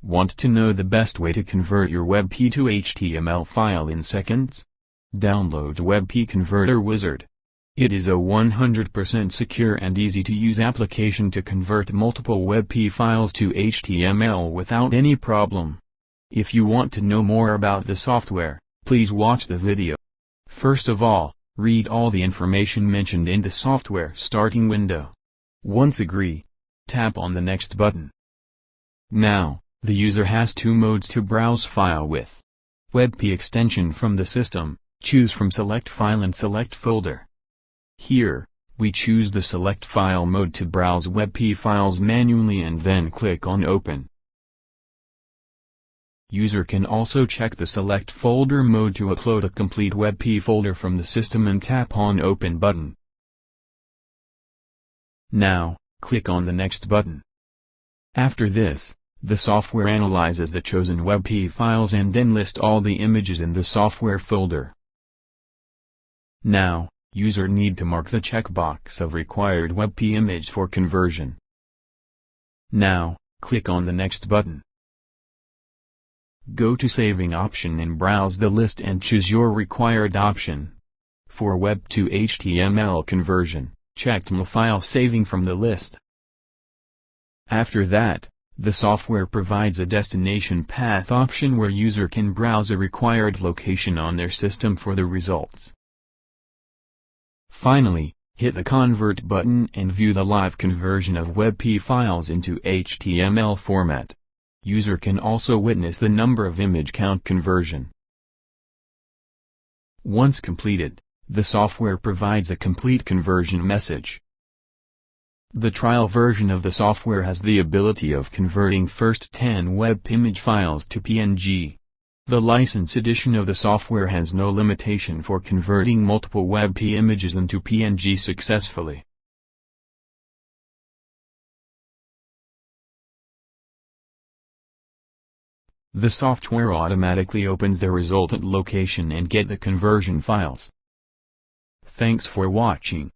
Want to know the best way to convert your WebP to HTML file in seconds? Download WebP Converter Wizard. It is a 100% secure and easy-to-use application to convert multiple WebP files to HTML without any problem. If you want to know more about the software, please watch the video. First of all, read all the information mentioned in the software starting window. Once agree, tap on the Next button. Now, the user has two modes to browse file with. WebP extension from the system, choose from Select File and Select Folder. Here, we choose the Select File mode to browse WebP files manually and then click on Open. User can also check the Select Folder mode to upload a complete WebP folder from the system and tap on Open button. Now, click on the Next button. After this, the software analyzes the chosen WebP files and then lists all the images in the software folder. Now, user need to mark the checkbox of required WebP image for conversion. Now, click on the Next button. Go to Saving option and browse the list and choose your required option. For Web to HTML conversion, check my file saving from the list. After that, the software provides a destination path option where user can browse a required location on their system for the results. Finally, hit the Convert button and view the live conversion of WebP files into HTML format. User can also witness the number of image count conversion. Once completed, the software provides a complete conversion message. The trial version of the software has the ability of converting first 10 web image files to PNG. The license edition of the software has no limitation for converting multiple WebP images into PNG successfully. The software automatically opens the resultant location and get the conversion files. Thanks for watching.